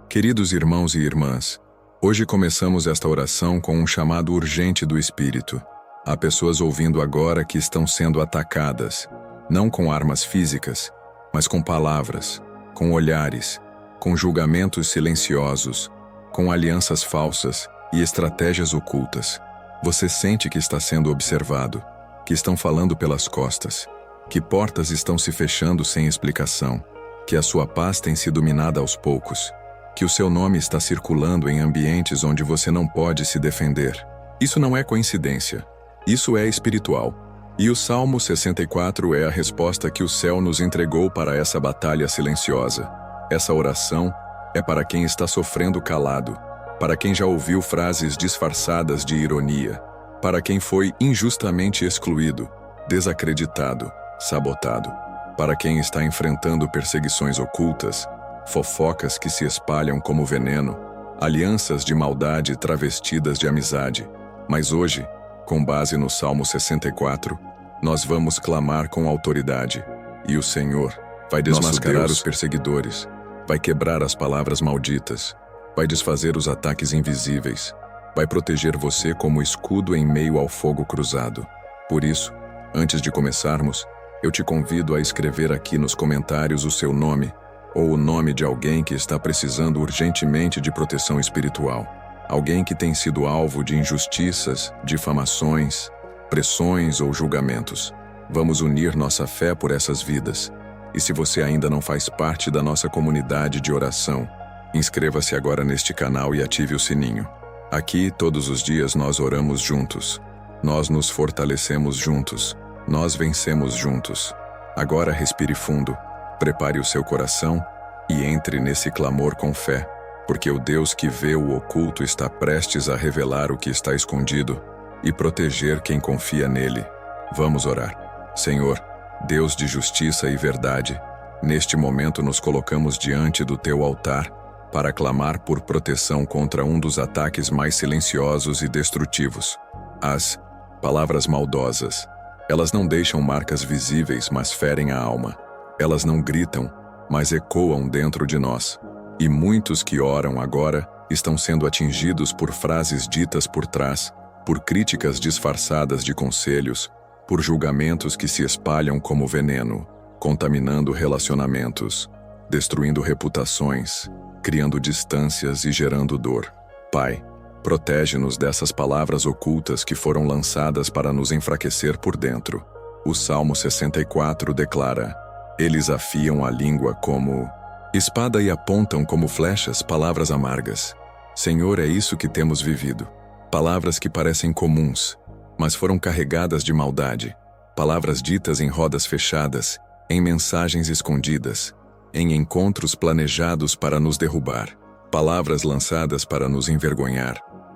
Queridos irmãos e irmãs, hoje começamos esta oração com um chamado urgente do Espírito. Há pessoas ouvindo agora que estão sendo atacadas, não com armas físicas, mas com palavras, com olhares, com julgamentos silenciosos, com alianças falsas e estratégias ocultas. Você sente que está sendo observado, que estão falando pelas costas, que portas estão se fechando sem explicação, que a sua paz tem sido minada aos poucos, que o seu nome está circulando em ambientes onde você não pode se defender. Isso não é coincidência. Isso é espiritual. E o Salmo 64 é a resposta que o céu nos entregou para essa batalha silenciosa. Essa oração é para quem está sofrendo calado, para quem já ouviu frases disfarçadas de ironia, para quem foi injustamente excluído, desacreditado, sabotado, para quem está enfrentando perseguições ocultas, fofocas que se espalham como veneno, alianças de maldade travestidas de amizade. Mas hoje, com base no Salmo 64, nós vamos clamar com autoridade, e o Senhor vai desmascarar os perseguidores, vai quebrar as palavras malditas, vai desfazer os ataques invisíveis, vai proteger você como escudo em meio ao fogo cruzado. Por isso, antes de começarmos, eu te convido a escrever aqui nos comentários o seu nome, ou o nome de alguém que está precisando urgentemente de proteção espiritual. Alguém que tem sido alvo de injustiças, difamações, pressões ou julgamentos. Vamos unir nossa fé por essas vidas. E se você ainda não faz parte da nossa comunidade de oração, inscreva-se agora neste canal e ative o sininho. Aqui, todos os dias, nós oramos juntos. Nós nos fortalecemos juntos. Nós vencemos juntos. Agora respire fundo. Prepare o seu coração e entre nesse clamor com fé, porque o Deus que vê o oculto está prestes a revelar o que está escondido e proteger quem confia nele. Vamos orar. Senhor, Deus de justiça e verdade, neste momento nos colocamos diante do teu altar para clamar por proteção contra um dos ataques mais silenciosos e destrutivos. As palavras maldosas. Elas não deixam marcas visíveis, mas ferem a alma. Elas não gritam, mas ecoam dentro de nós. E muitos que oram agora estão sendo atingidos por frases ditas por trás, por críticas disfarçadas de conselhos, por julgamentos que se espalham como veneno, contaminando relacionamentos, destruindo reputações, criando distâncias e gerando dor. Pai, protege-nos dessas palavras ocultas que foram lançadas para nos enfraquecer por dentro. O Salmo 64 declara: eles afiam a língua como espada e apontam como flechas palavras amargas. Senhor, é isso que temos vivido. Palavras que parecem comuns, mas foram carregadas de maldade. Palavras ditas em rodas fechadas, em mensagens escondidas, em encontros planejados para nos derrubar. Palavras lançadas para nos envergonhar,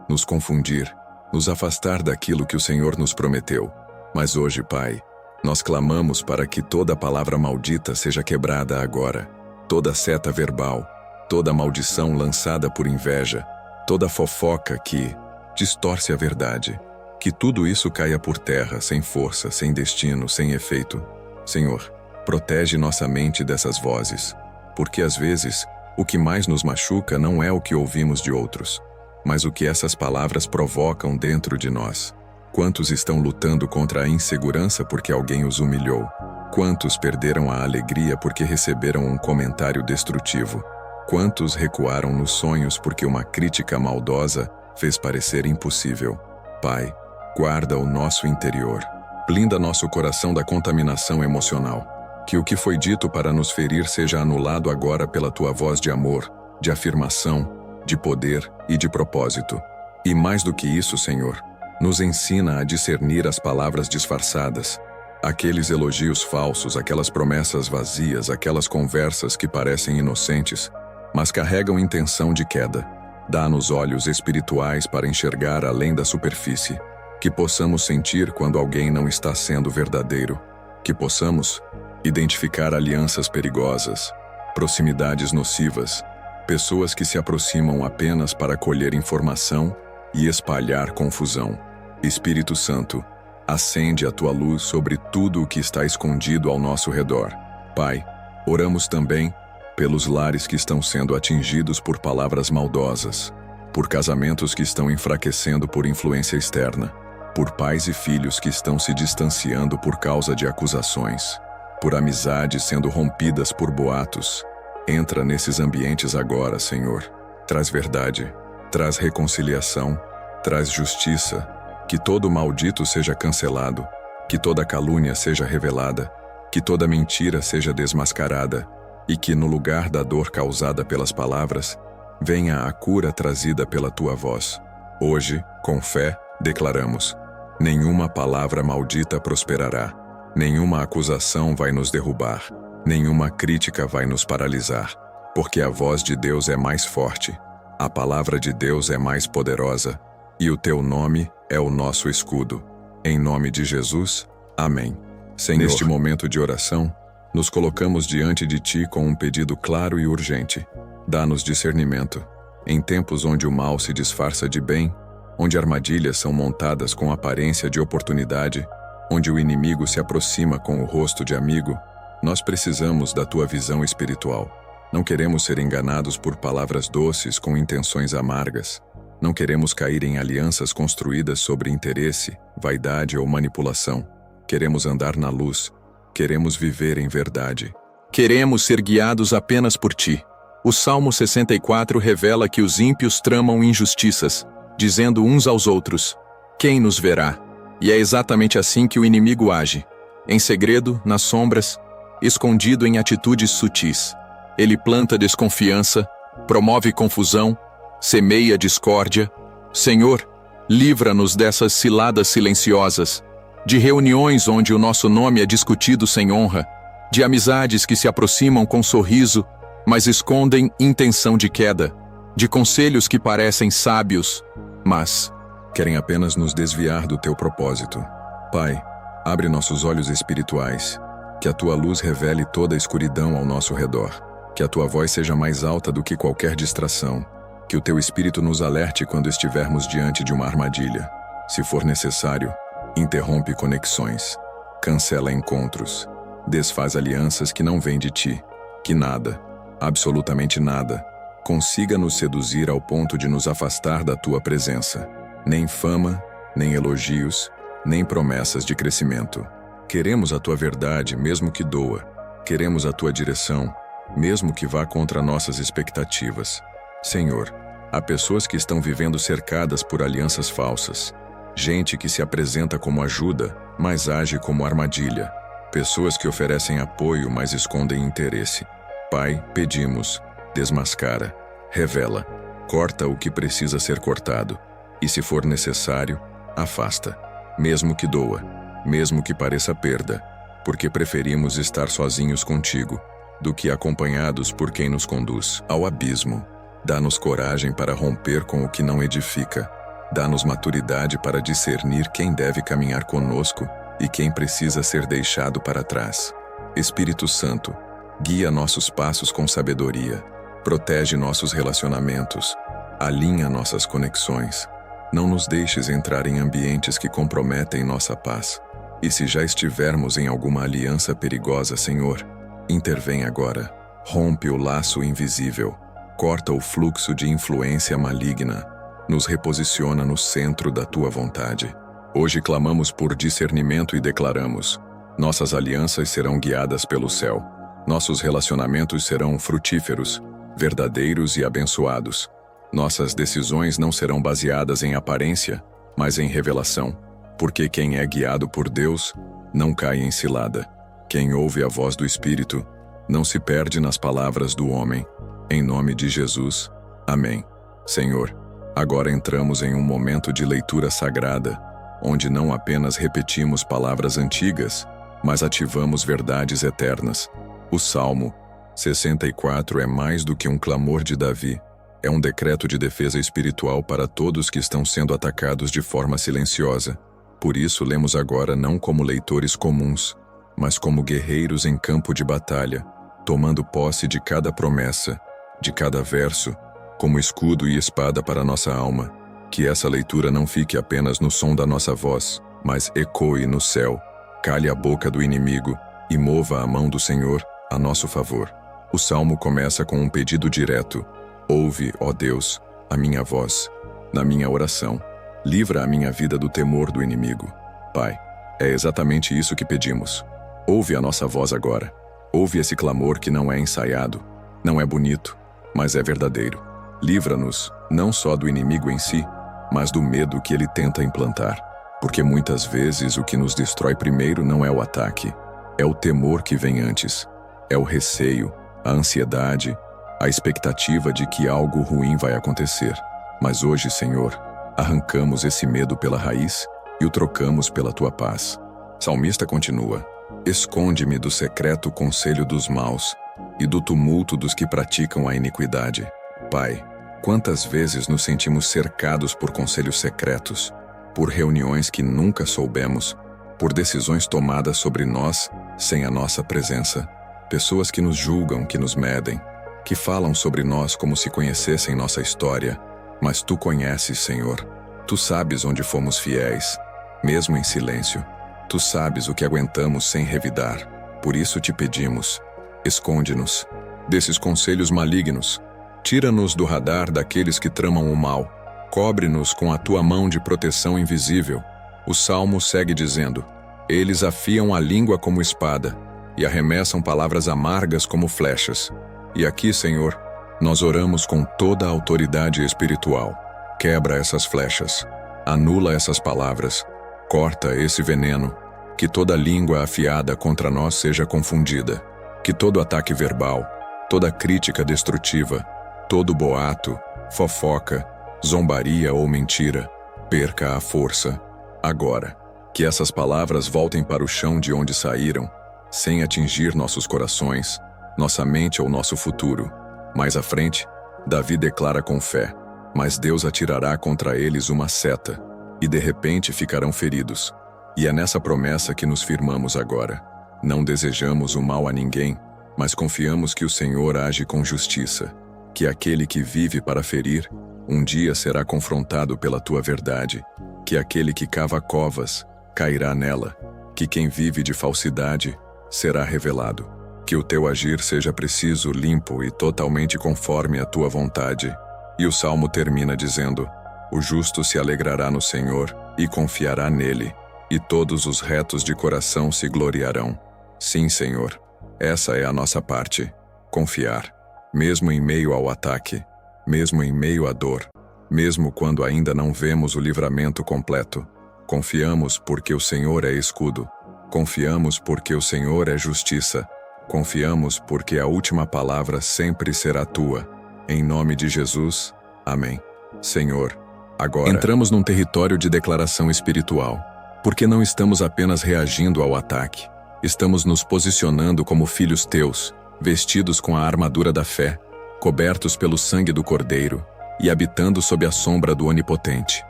nos confundir, nos afastar daquilo que o Senhor nos prometeu. Mas hoje, Pai, nós clamamos para que toda palavra maldita seja quebrada agora, toda seta verbal, toda maldição lançada por inveja, toda fofoca que distorce a verdade, que tudo isso caia por terra, sem força, sem destino, sem efeito. Senhor, protege nossa mente dessas vozes, porque às vezes o que mais nos machuca não é o que ouvimos de outros, mas o que essas palavras provocam dentro de nós. Quantos estão lutando contra a insegurança porque alguém os humilhou? Quantos perderam a alegria porque receberam um comentário destrutivo? Quantos recuaram nos sonhos porque uma crítica maldosa fez parecer impossível? Pai, guarda o nosso interior. Blinda nosso coração da contaminação emocional. Que o que foi dito para nos ferir seja anulado agora pela tua voz de amor, de afirmação, de poder e de propósito. E mais do que isso, Senhor, nos ensina a discernir as palavras disfarçadas, aqueles elogios falsos, aquelas promessas vazias, aquelas conversas que parecem inocentes, mas carregam intenção de queda. Dá-nos olhos espirituais para enxergar além da superfície, que possamos sentir quando alguém não está sendo verdadeiro, que possamos identificar alianças perigosas, proximidades nocivas, pessoas que se aproximam apenas para colher informação e espalhar confusão. Espírito Santo, acende a tua luz sobre tudo o que está escondido ao nosso redor. Pai, oramos também pelos lares que estão sendo atingidos por palavras maldosas, por casamentos que estão enfraquecendo por influência externa, por pais e filhos que estão se distanciando por causa de acusações, por amizades sendo rompidas por boatos. Entra nesses ambientes agora, Senhor. Traz verdade, traz reconciliação, traz justiça, que todo maldito seja cancelado, que toda calúnia seja revelada, que toda mentira seja desmascarada, e que no lugar da dor causada pelas palavras, venha a cura trazida pela tua voz. Hoje, com fé, declaramos: nenhuma palavra maldita prosperará, nenhuma acusação vai nos derrubar, nenhuma crítica vai nos paralisar, porque a voz de Deus é mais forte, a palavra de Deus é mais poderosa, e o teu nome é o nosso escudo. Em nome de Jesus, amém. Senhor, neste momento de oração, nos colocamos diante de Ti com um pedido claro e urgente. Dá-nos discernimento. Em tempos onde o mal se disfarça de bem, onde armadilhas são montadas com aparência de oportunidade, onde o inimigo se aproxima com o rosto de amigo, nós precisamos da Tua visão espiritual. Não queremos ser enganados por palavras doces com intenções amargas. Não queremos cair em alianças construídas sobre interesse, vaidade ou manipulação. Queremos andar na luz. Queremos viver em verdade. Queremos ser guiados apenas por Ti. O Salmo 64 revela que os ímpios tramam injustiças, dizendo uns aos outros: quem nos verá? E é exatamente assim que o inimigo age. Em segredo, nas sombras, escondido em atitudes sutis. Ele planta desconfiança, promove confusão, semeia discórdia. Senhor, livra-nos dessas ciladas silenciosas, de reuniões onde o nosso nome é discutido sem honra, de amizades que se aproximam com sorriso, mas escondem intenção de queda, de conselhos que parecem sábios, mas querem apenas nos desviar do Teu propósito. Pai, abre nossos olhos espirituais, que a Tua luz revele toda a escuridão ao nosso redor, que a Tua voz seja mais alta do que qualquer distração, que o Teu Espírito nos alerte quando estivermos diante de uma armadilha. Se for necessário, interrompe conexões, cancela encontros, desfaz alianças que não vêm de Ti, que nada, absolutamente nada, consiga nos seduzir ao ponto de nos afastar da Tua presença. Nem fama, nem elogios, nem promessas de crescimento. Queremos a Tua verdade, mesmo que doa. Queremos a Tua direção, mesmo que vá contra nossas expectativas. Senhor, há pessoas que estão vivendo cercadas por alianças falsas. Gente que se apresenta como ajuda, mas age como armadilha. Pessoas que oferecem apoio, mas escondem interesse. Pai, pedimos, desmascara, revela, corta o que precisa ser cortado. E se for necessário, afasta, mesmo que doa, mesmo que pareça perda, porque preferimos estar sozinhos contigo, do que acompanhados por quem nos conduz ao abismo. Dá-nos coragem para romper com o que não edifica. Dá-nos maturidade para discernir quem deve caminhar conosco e quem precisa ser deixado para trás. Espírito Santo, guia nossos passos com sabedoria, protege nossos relacionamentos, alinha nossas conexões. Não nos deixes entrar em ambientes que comprometem nossa paz. E se já estivermos em alguma aliança perigosa, Senhor, intervém agora. Rompe o laço invisível, corta o fluxo de influência maligna, nos reposiciona no centro da Tua vontade. Hoje clamamos por discernimento e declaramos: nossas alianças serão guiadas pelo céu. Nossos relacionamentos serão frutíferos, verdadeiros e abençoados. Nossas decisões não serão baseadas em aparência, mas em revelação, porque quem é guiado por Deus não cai em cilada. Quem ouve a voz do Espírito não se perde nas palavras do homem. Em nome de Jesus, amém. Senhor, agora entramos em um momento de leitura sagrada, onde não apenas repetimos palavras antigas, mas ativamos verdades eternas. O Salmo 64 é mais do que um clamor de Davi. É um decreto de defesa espiritual para todos que estão sendo atacados de forma silenciosa. Por isso, lemos agora não como leitores comuns, mas como guerreiros em campo de batalha, tomando posse de cada promessa, de cada verso, como escudo e espada para nossa alma. Que essa leitura não fique apenas no som da nossa voz, mas ecoe no céu, cale a boca do inimigo e mova a mão do Senhor a nosso favor. O salmo começa com um pedido direto: ouve, ó Deus, a minha voz, na minha oração. Livra a minha vida do temor do inimigo. Pai, é exatamente isso que pedimos. Ouve a nossa voz agora. Ouve esse clamor que não é ensaiado, não é bonito, mas é verdadeiro. Livra-nos, não só do inimigo em si, mas do medo que ele tenta implantar. Porque muitas vezes o que nos destrói primeiro não é o ataque, é o temor que vem antes. É o receio, a ansiedade, a expectativa de que algo ruim vai acontecer. Mas hoje, Senhor, arrancamos esse medo pela raiz e o trocamos pela tua paz. Salmista continua: esconde-me do secreto conselho dos maus e do tumulto dos que praticam a iniquidade. Pai, quantas vezes nos sentimos cercados por conselhos secretos, por reuniões que nunca soubemos, por decisões tomadas sobre nós sem a nossa presença. Pessoas que nos julgam, que nos medem, que falam sobre nós como se conhecessem nossa história. Mas tu conheces, Senhor. Tu sabes onde fomos fiéis, mesmo em silêncio. Tu sabes o que aguentamos sem revidar. Por isso te pedimos, esconde-nos desses conselhos malignos. Tira-nos do radar daqueles que tramam o mal. Cobre-nos com a tua mão de proteção invisível. O Salmo segue dizendo: eles afiam a língua como espada e arremessam palavras amargas como flechas. E aqui, Senhor, nós oramos com toda a autoridade espiritual. Quebra essas flechas, anula essas palavras, corta esse veneno, que toda língua afiada contra nós seja confundida, que todo ataque verbal, toda crítica destrutiva, todo boato, fofoca, zombaria ou mentira, perca a força. Agora, que essas palavras voltem para o chão de onde saíram, sem atingir nossos corações, nossa mente ou nosso futuro. Mais à frente, Davi declara com fé: mas Deus atirará contra eles uma seta, e de repente ficarão feridos. E é nessa promessa que nos firmamos agora. Não desejamos o mal a ninguém, mas confiamos que o Senhor age com justiça, que aquele que vive para ferir, um dia será confrontado pela tua verdade, que aquele que cava covas, cairá nela, que quem vive de falsidade, será revelado. Que o teu agir seja preciso, limpo e totalmente conforme a tua vontade. E o Salmo termina dizendo: o justo se alegrará no Senhor e confiará nele, e todos os retos de coração se gloriarão. Sim, Senhor, essa é a nossa parte, confiar, mesmo em meio ao ataque, mesmo em meio à dor, mesmo quando ainda não vemos o livramento completo. Confiamos porque o Senhor é escudo, confiamos porque o Senhor é justiça, confiamos porque a última palavra sempre será tua. Em nome de Jesus, amém. Senhor, agora entramos num território de declaração espiritual, porque não estamos apenas reagindo ao ataque, estamos nos posicionando como filhos teus, vestidos com a armadura da fé, cobertos pelo sangue do Cordeiro e habitando sob a sombra do Onipotente.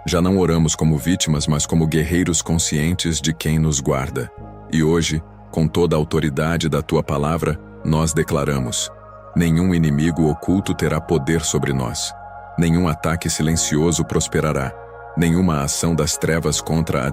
Já não oramos como vítimas, mas como guerreiros conscientes de quem nos guarda. E hoje, com toda a autoridade da tua palavra, nós declaramos: nenhum inimigo oculto terá poder sobre nós. Nenhum ataque silencioso prosperará. Nenhuma ação das trevas contra a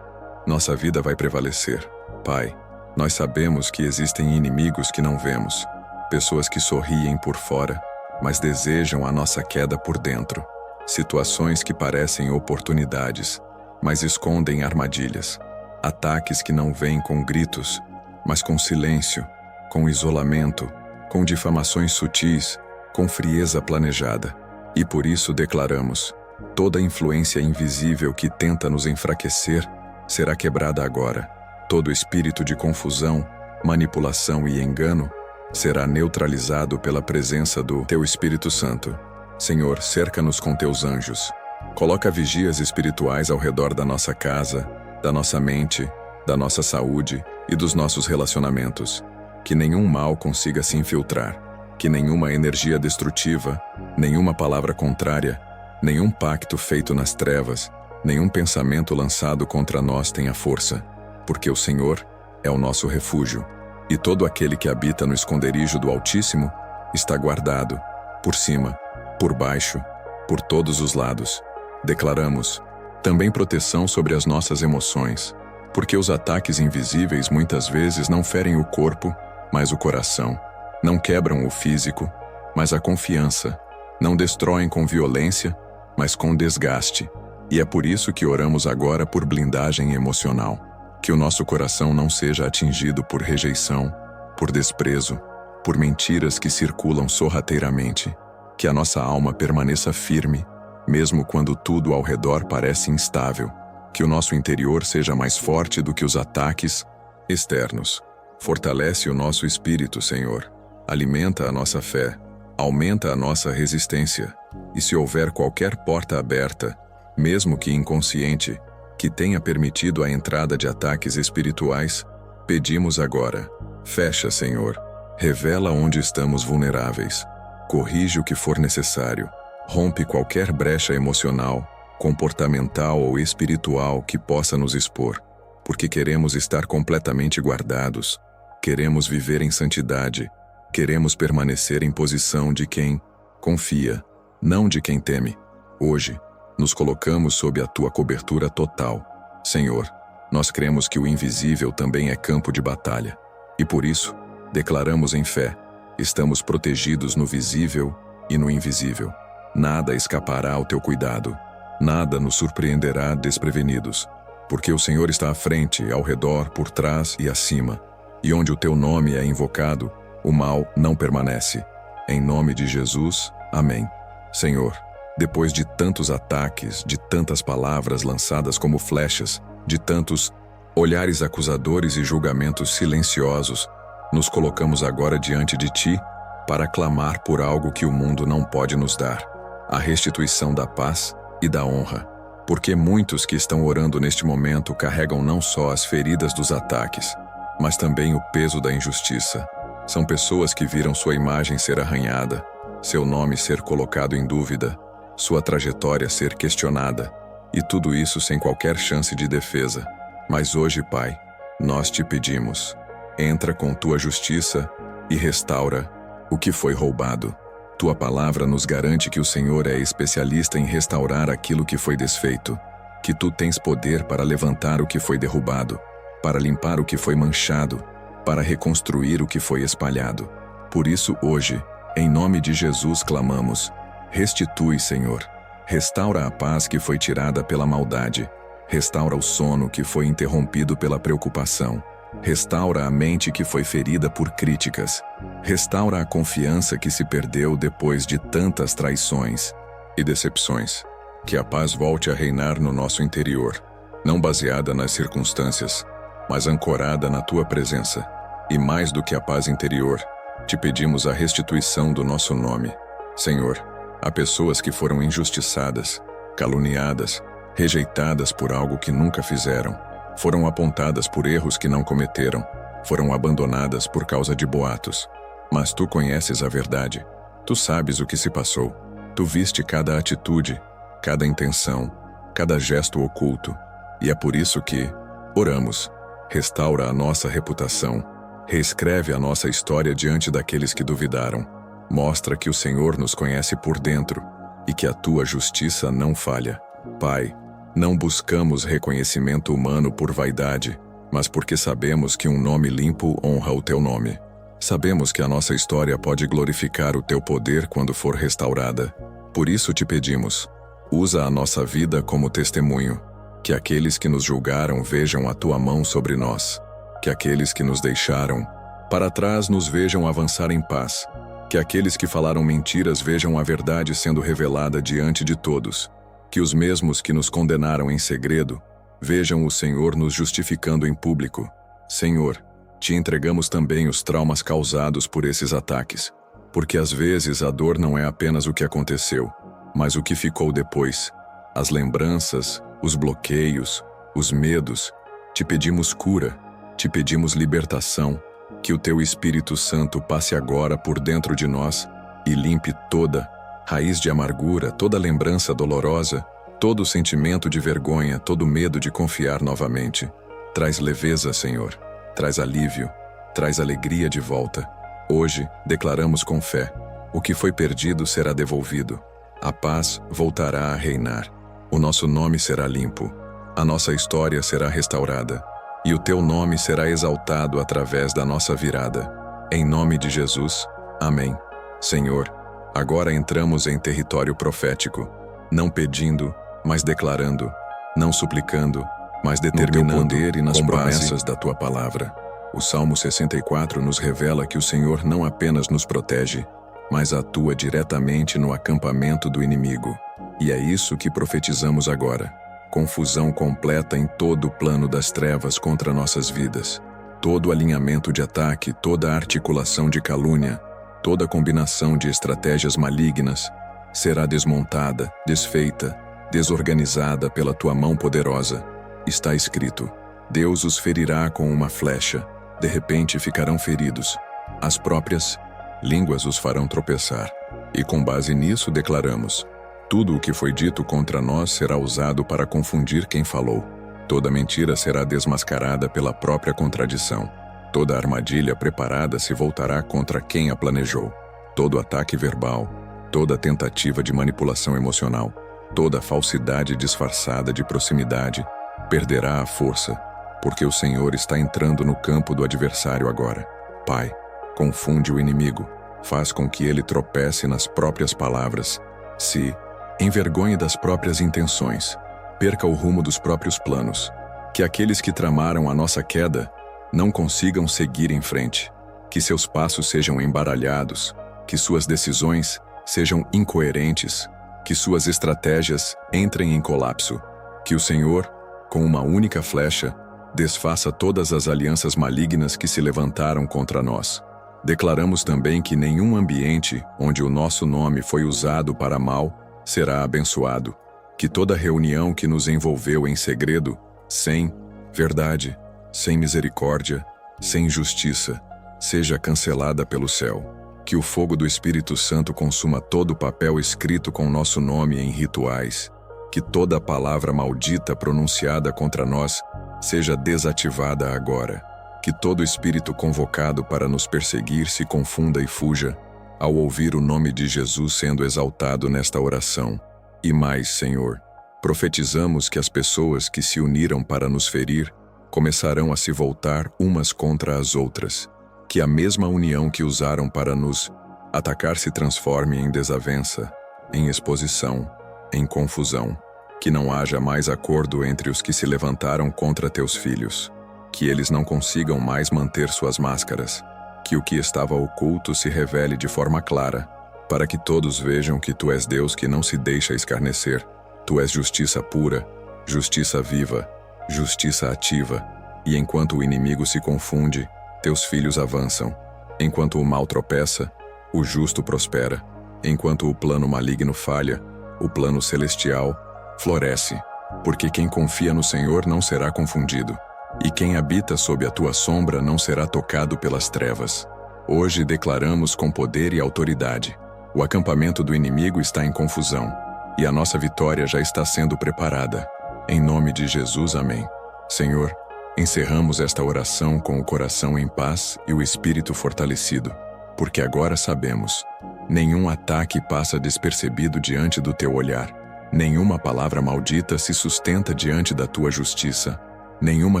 nossa vida vai prevalecer. Pai, nós sabemos que existem inimigos que não vemos, pessoas que sorriem por fora, mas desejam a nossa queda por dentro. Situações que parecem oportunidades, mas escondem armadilhas. Ataques que não vêm com gritos, mas com silêncio, com isolamento, com difamações sutis, com frieza planejada. E por isso declaramos: toda influência invisível que tenta nos enfraquecer será quebrada agora. Todo espírito de confusão, manipulação e engano será neutralizado pela presença do teu Espírito Santo. Senhor, cerca-nos com teus anjos. Coloca vigias espirituais ao redor da nossa casa, da nossa mente, da nossa saúde e dos nossos relacionamentos. Que nenhum mal consiga se infiltrar, que nenhuma energia destrutiva, nenhuma palavra contrária, nenhum pacto feito nas trevas, nenhum pensamento lançado contra nós tenha força, porque o Senhor é o nosso refúgio, e todo aquele que habita no esconderijo do Altíssimo está guardado, por cima, por baixo, por todos os lados. Declaramos também proteção sobre as nossas emoções, porque os ataques invisíveis muitas vezes não ferem o corpo, mas o coração. Não quebram o físico, mas a confiança. Não destroem com violência, mas com desgaste. E é por isso que oramos agora por blindagem emocional. Que o nosso coração não seja atingido por rejeição, por desprezo, por mentiras que circulam sorrateiramente. Que a nossa alma permaneça firme, mesmo quando tudo ao redor parece instável. Que o nosso interior seja mais forte do que os ataques externos. Fortalece o nosso espírito, Senhor. Alimenta a nossa fé. Aumenta a nossa resistência. E se houver qualquer porta aberta, mesmo que inconsciente, que tenha permitido a entrada de ataques espirituais, pedimos agora: fecha, Senhor. Revela onde estamos vulneráveis. Corrige o que for necessário. Rompe qualquer brecha emocional, comportamental ou espiritual que possa nos expor, porque queremos estar completamente guardados, queremos viver em santidade, queremos permanecer em posição de quem confia, não de quem teme. Hoje, nos colocamos sob a tua cobertura total. Senhor, nós cremos que o invisível também é campo de batalha, e por isso, declaramos em fé, estamos protegidos no visível e no invisível. Nada escapará ao teu cuidado, nada nos surpreenderá desprevenidos, porque o Senhor está à frente, ao redor, por trás e acima, e onde o teu nome é invocado, o mal não permanece. Em nome de Jesus, amém. Senhor, depois de tantos ataques, de tantas palavras lançadas como flechas, de tantos olhares acusadores e julgamentos silenciosos, nos colocamos agora diante de ti para clamar por algo que o mundo não pode nos dar: a restituição da paz e da honra. Porque muitos que estão orando neste momento carregam não só as feridas dos ataques, mas também o peso da injustiça. São pessoas que viram sua imagem ser arranhada, seu nome ser colocado em dúvida, sua trajetória ser questionada, e tudo isso sem qualquer chance de defesa. Mas hoje, Pai, nós te pedimos: entra com tua justiça e restaura o que foi roubado. Tua palavra nos garante que o Senhor é especialista em restaurar aquilo que foi desfeito, que tu tens poder para levantar o que foi derrubado, para limpar o que foi manchado, para reconstruir o que foi espalhado. Por isso hoje, em nome de Jesus clamamos: restitui, Senhor. Restaura a paz que foi tirada pela maldade. Restaura o sono que foi interrompido pela preocupação. Restaura a mente que foi ferida por críticas. Restaura a confiança que se perdeu depois de tantas traições e decepções. Que a paz volte a reinar no nosso interior, não baseada nas circunstâncias, mas ancorada na tua presença. E mais do que a paz interior, te pedimos a restituição do nosso nome. Senhor, há pessoas que foram injustiçadas, caluniadas, rejeitadas por algo que nunca fizeram. Foram apontadas por erros que não cometeram, foram abandonadas por causa de boatos. Mas tu conheces a verdade, tu sabes o que se passou, tu viste cada atitude, cada intenção, cada gesto oculto, e é por isso que oramos: restaura a nossa reputação, reescreve a nossa história diante daqueles que duvidaram, mostra que o Senhor nos conhece por dentro e que a tua justiça não falha. Pai, não buscamos reconhecimento humano por vaidade, mas porque sabemos que um nome limpo honra o teu nome. Sabemos que a nossa história pode glorificar o teu poder quando for restaurada. Por isso te pedimos: usa a nossa vida como testemunho, que aqueles que nos julgaram vejam a tua mão sobre nós, que aqueles que nos deixaram para trás nos vejam avançar em paz, que aqueles que falaram mentiras vejam a verdade sendo revelada diante de todos, que os mesmos que nos condenaram em segredo vejam o Senhor nos justificando em público. Senhor, te entregamos também os traumas causados por esses ataques, porque às vezes a dor não é apenas o que aconteceu, mas o que ficou depois, as lembranças, os bloqueios, os medos. Te pedimos cura, te pedimos libertação, que o teu Espírito Santo passe agora por dentro de nós e limpe toda raiz de amargura, toda lembrança dolorosa, todo sentimento de vergonha, todo medo de confiar novamente. Traz leveza, Senhor, traz alívio, traz alegria de volta. Hoje, declaramos com fé: o que foi perdido será devolvido. A paz voltará a reinar. O nosso nome será limpo. A nossa história será restaurada. E o teu nome será exaltado através da nossa virada. Em nome de Jesus, Amém. Senhor, agora entramos em território profético, não pedindo, mas declarando, não suplicando, mas determinando no teu poder e nas promessas da tua palavra. O Salmo 64 nos revela que o Senhor não apenas nos protege, mas atua diretamente no acampamento do inimigo. E é isso que profetizamos agora. Confusão completa em todo o plano das trevas contra nossas vidas. Todo alinhamento de ataque, toda articulação de calúnia, toda combinação de estratégias malignas será desmontada, desfeita, desorganizada pela tua mão poderosa. Está escrito: Deus os ferirá com uma flecha, de repente ficarão feridos. As próprias línguas os farão tropeçar. E com base nisso declaramos: tudo o que foi dito contra nós será usado para confundir quem falou. Toda mentira será desmascarada pela própria contradição. Toda armadilha preparada se voltará contra quem a planejou. Todo ataque verbal, toda tentativa de manipulação emocional, toda falsidade disfarçada de proximidade perderá a força, porque o Senhor está entrando no campo do adversário agora. Pai, confunde o inimigo, faz com que ele tropece nas próprias palavras, se envergonhe das próprias intenções, perca o rumo dos próprios planos, que aqueles que tramaram a nossa queda não consigam seguir em frente, que seus passos sejam embaralhados, que suas decisões sejam incoerentes, que suas estratégias entrem em colapso, que o Senhor, com uma única flecha, desfaça todas as alianças malignas que se levantaram contra nós. Declaramos também que nenhum ambiente onde o nosso nome foi usado para mal será abençoado, que toda reunião que nos envolveu em segredo, sem verdade, sem misericórdia, sem justiça, seja cancelada pelo céu. Que o fogo do Espírito Santo consuma todo o papel escrito com nosso nome em rituais. Que toda palavra maldita pronunciada contra nós seja desativada agora. Que todo espírito convocado para nos perseguir se confunda e fuja ao ouvir o nome de Jesus sendo exaltado nesta oração. E mais, Senhor, profetizamos que as pessoas que se uniram para nos ferir começarão a se voltar umas contra as outras. Que a mesma união que usaram para nos atacar se transforme em desavença, em exposição, em confusão. Que não haja mais acordo entre os que se levantaram contra teus filhos. Que eles não consigam mais manter suas máscaras. Que o que estava oculto se revele de forma clara, para que todos vejam que tu és Deus que não se deixa escarnecer. Tu és justiça pura, justiça viva, justiça ativa, e enquanto o inimigo se confunde, teus filhos avançam. Enquanto o mal tropeça, o justo prospera. Enquanto o plano maligno falha, o plano celestial floresce. Porque quem confia no Senhor não será confundido, e quem habita sob a tua sombra não será tocado pelas trevas. Hoje declaramos com poder e autoridade: o acampamento do inimigo está em confusão, e a nossa vitória já está sendo preparada. Em nome de Jesus, amém. Senhor, encerramos esta oração com o coração em paz e o espírito fortalecido, porque agora sabemos: nenhum ataque passa despercebido diante do teu olhar, nenhuma palavra maldita se sustenta diante da tua justiça, nenhuma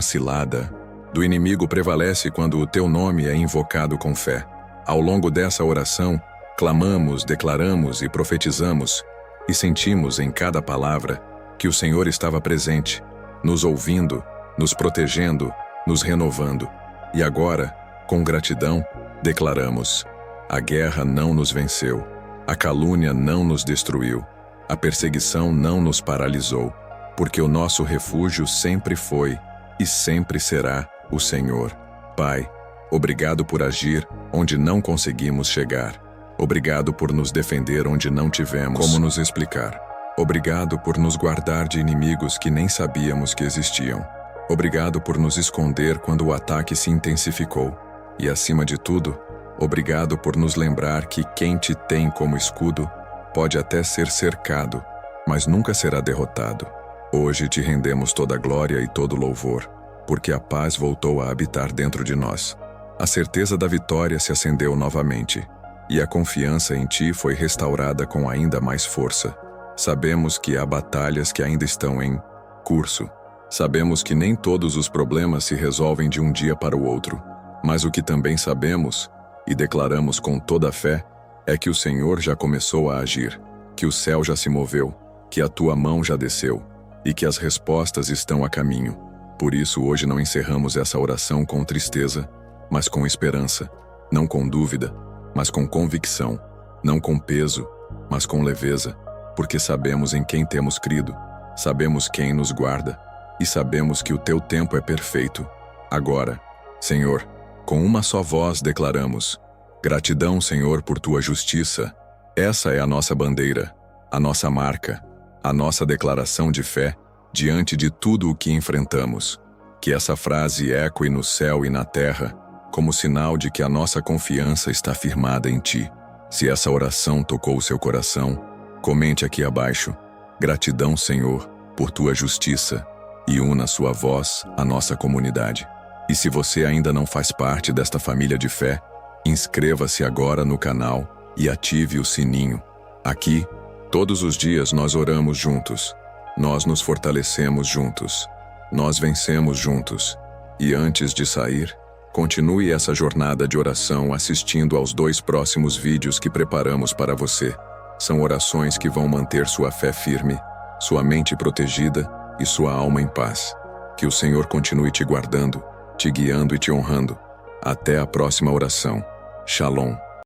cilada do inimigo prevalece quando o teu nome é invocado com fé. Ao longo dessa oração, clamamos, declaramos e profetizamos, e sentimos em cada palavra que o Senhor estava presente, nos ouvindo, nos protegendo, nos renovando. E agora, com gratidão, declaramos: a guerra não nos venceu, a calúnia não nos destruiu, a perseguição não nos paralisou, porque o nosso refúgio sempre foi e sempre será o Senhor. Pai, obrigado por agir onde não conseguimos chegar. Obrigado por nos defender onde não tivemos como nos explicar. Obrigado por nos guardar de inimigos que nem sabíamos que existiam. Obrigado por nos esconder quando o ataque se intensificou. E acima de tudo, obrigado por nos lembrar que quem te tem como escudo pode até ser cercado, mas nunca será derrotado. Hoje te rendemos toda a glória e todo o louvor, porque a paz voltou a habitar dentro de nós. A certeza da vitória se acendeu novamente, e a confiança em ti foi restaurada com ainda mais força. Sabemos que há batalhas que ainda estão em curso. Sabemos que nem todos os problemas se resolvem de um dia para o outro. Mas o que também sabemos e declaramos com toda a fé é que o Senhor já começou a agir, que o céu já se moveu, que a tua mão já desceu e que as respostas estão a caminho. Por isso hoje não encerramos essa oração com tristeza, mas com esperança, não com dúvida, mas com convicção, não com peso, mas com leveza, porque sabemos em quem temos crido, sabemos quem nos guarda e sabemos que o teu tempo é perfeito. Agora, Senhor, com uma só voz declaramos: gratidão, Senhor, por tua justiça. Essa é a nossa bandeira, a nossa marca, a nossa declaração de fé diante de tudo o que enfrentamos. Que essa frase ecoe no céu e na terra, como sinal de que a nossa confiança está firmada em ti. Se essa oração tocou o seu coração, comente aqui abaixo: gratidão, Senhor, por tua justiça, e una sua voz à nossa comunidade. E se você ainda não faz parte desta família de fé, inscreva-se agora no canal e ative o sininho. Aqui, todos os dias nós oramos juntos, nós nos fortalecemos juntos, nós vencemos juntos. E antes de sair, continue essa jornada de oração assistindo aos 2 próximos vídeos que preparamos para você. São orações que vão manter sua fé firme, sua mente protegida e sua alma em paz. Que o Senhor continue te guardando, te guiando e te honrando. Até a próxima oração. Shalom.